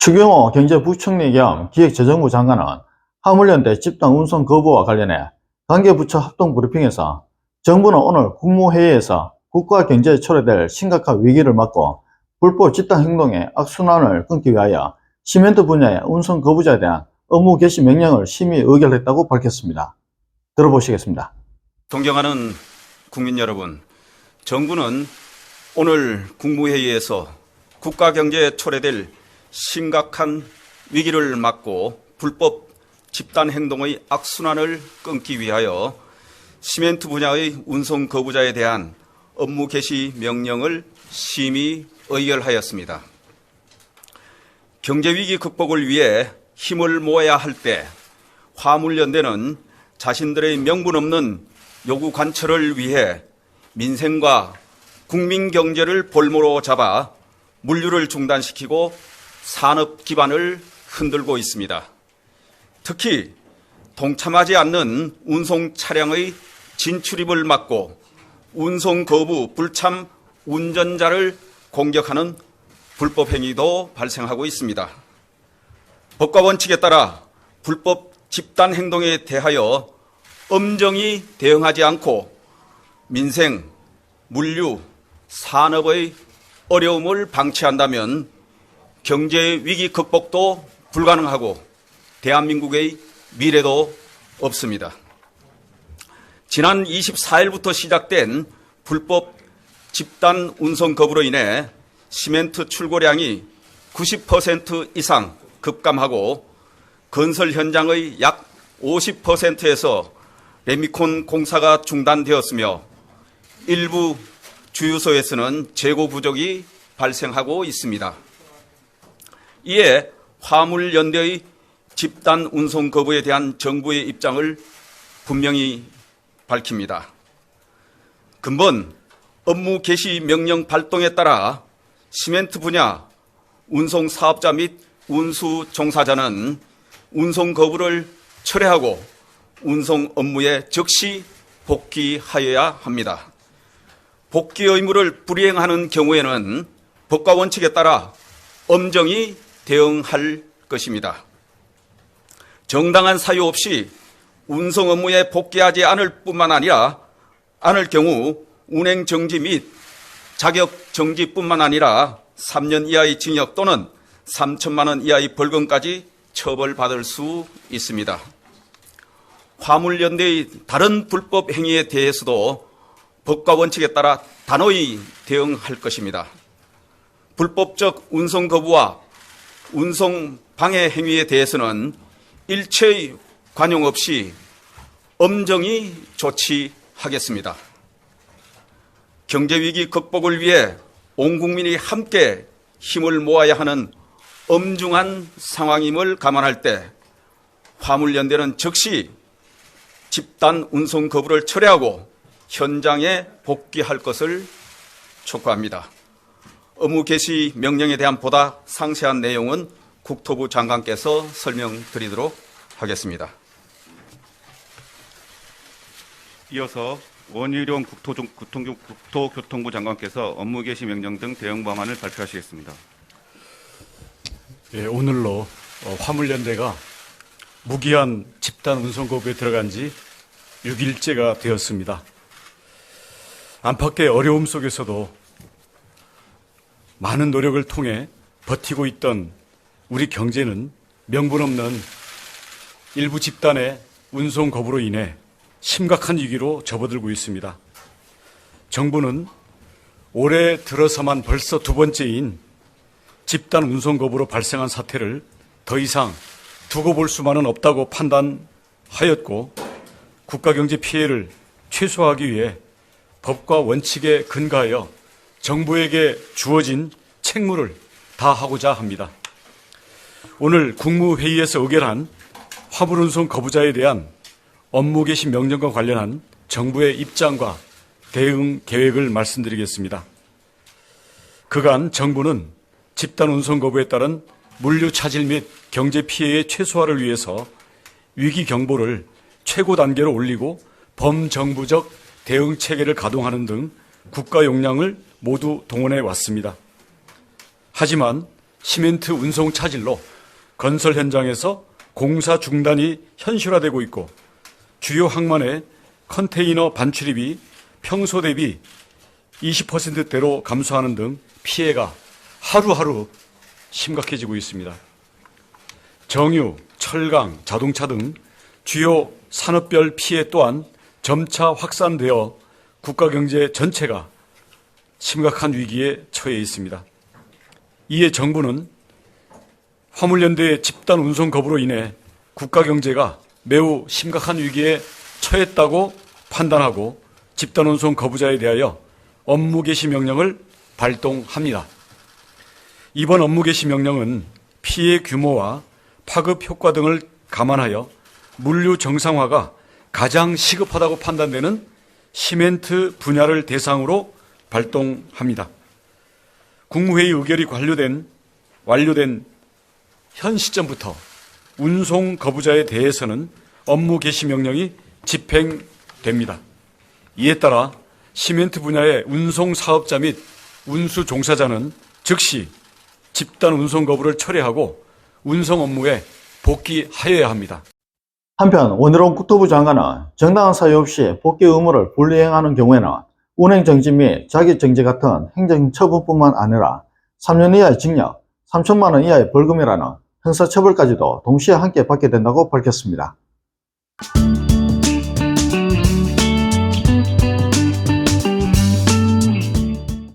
추경호 경제부총리 겸 기획재정부 장관은 화물연대 집단 운송 거부와 관련해 관계부처 합동 브리핑에서 정부는 오늘 국무회의에서 국가 경제에 초래될 심각한 위기를 막고 불법 집단 행동의 악순환을 끊기 위하여 시멘트 분야의 운송 거부자에 대한 업무 개시 명령을 심의 의결했다고 밝혔습니다. 들어보시겠습니다. 존경하는 국민 여러분, 정부는 오늘 국무회의에서 국가 경제에 초래될 심각한 위기를 막고 불법 집단 행동의 악순환을 끊기 위하여 시멘트 분야의 운송 거부자에 대한 업무 개시 명령을 심의 의결하였습니다. 경제위기 극복을 위해 힘을 모아야 할 때 화물연대는 자신들의 명분 없는 요구 관철을 위해 민생과 국민 경제를 볼모로 잡아 물류를 중단시키고 산업 기반을 흔들고 있습니다. 특히 동참하지 않는 운송 차량의 진출입을 막고 운송 거부 불참 운전자를 공격하는 불법 행위도 발생하고 있습니다. 법과 원칙에 따라 불법 집단 행동에 대하여 엄정히 대응하지 않고 민생, 물류, 산업의 어려움을 방치한다면 경제 위기 극복도 불가능하고 대한민국의 미래도 없습니다. 지난 24일부터 시작된 불법 집단 운송 거부로 인해 시멘트 출고량이 90% 이상 급감하고 건설 현장의 약 50%에서 레미콘 공사가 중단되었으며 일부 주유소에서는 재고 부족이 발생하고 있습니다. 이에 화물연대의 집단 운송 거부에 대한 정부의 입장을 분명히 밝힙니다. 근본 업무 개시 명령 발동에 따라 시멘트 분야 운송 사업자 및 운수 종사자는 운송 거부를 철회하고 운송 업무에 즉시 복귀하여야 합니다. 복귀 의무를 불이행하는 경우에는 법과 원칙에 따라 엄정히 대응할 것입니다. 정당한 사유 없이 운송 업무에 복귀하지 않을 뿐만 아니라 않을 경우 운행 정지 및 자격 정지뿐만 아니라 3년 이하의 징역 또는 3천만 원 이하의 벌금까지 처벌받을 수 있습니다. 화물연대의 다른 불법 행위에 대해서도 법과 원칙에 따라 단호히 대응할 것입니다. 불법적 운송 거부와 운송 방해 행위에 대해서는 일체의 관용 없이 엄정히 조치하겠습니다. 경제위기 극복을 위해 온 국민이 함께 힘을 모아야 하는 엄중한 상황임을 감안할 때 화물연대는 즉시 집단 운송 거부를 철회하고 현장에 복귀할 것을 촉구합니다. 업무 개시 명령에 대한 보다 상세한 내용은 국토부 장관께서 설명드리도록 하겠습니다. 이어서 원희룡 국토교통부 장관께서 업무 개시 명령 등 대응 방안을 발표하시겠습니다. 예, 오늘로 화물연대가 무기한 집단 운송 거부에 들어간 지 6일째가 되었습니다. 안팎의 어려움 속에서도 많은 노력을 통해 버티고 있던 우리 경제는 명분 없는 일부 집단의 운송 거부로 인해 심각한 위기로 접어들고 있습니다. 정부는 올해 들어서만 벌써 두 번째인 집단 운송 거부로 발생한 사태를 더 이상 두고 볼 수만은 없다고 판단하였고 국가경제 피해를 최소화하기 위해 법과 원칙에 근거하여 정부에게 주어진 책무를 다하고자 합니다. 오늘 국무회의에서 의결한 화물운송 거부자에 대한 업무 개시 명령과 관련한 정부의 입장과 대응 계획을 말씀드리겠습니다. 그간 정부는 집단 운송 거부에 따른 물류 차질 및 경제 피해의 최소화를 위해서 위기 경보를 최고 단계로 올리고 범정부적 대응 체계를 가동하는 등 국가 역량을 모두 동원해 왔습니다. 하지만 시멘트 운송 차질로 건설 현장에서 공사 중단이 현실화되고 있고 주요 항만의 컨테이너 반출입이 평소 대비 20%대로 감소하는 등 피해가 하루하루 심각해지고 있습니다. 정유, 철강, 자동차 등 주요 산업별 피해 또한 점차 확산되어 국가 경제 전체가 심각한 위기에 처해 있습니다. 이에 정부는 화물연대의 집단 운송 거부로 인해 국가 경제가 매우 심각한 위기에 처했다고 판단하고 집단 운송 거부자에 대하여 업무 개시 명령을 발동합니다. 이번 업무 개시 명령은 피해 규모와 파급 효과 등을 감안하여 물류 정상화가 가장 시급하다고 판단되는 시멘트 분야를 대상으로 발동합니다. 국무회의 의결이 완료된 현 시점부터 운송 거부자에 대해서는 업무 개시 명령이 집행됩니다. 이에 따라 시멘트 분야의 운송 사업자 및 운수 종사자는 즉시 집단 운송 거부를 철회하고 운송 업무에 복귀하여야 합니다. 한편 원희룡 국토부 장관은 정당한 사유 없이 복귀 의무를 불이행하는 경우에는 운행 정지 및 자기 정지 같은 행정처분뿐만 아니라 3년 이하의 징역, 3천만 원 이하의 벌금이라는 형사처벌까지도 동시에 함께 받게 된다고 밝혔습니다.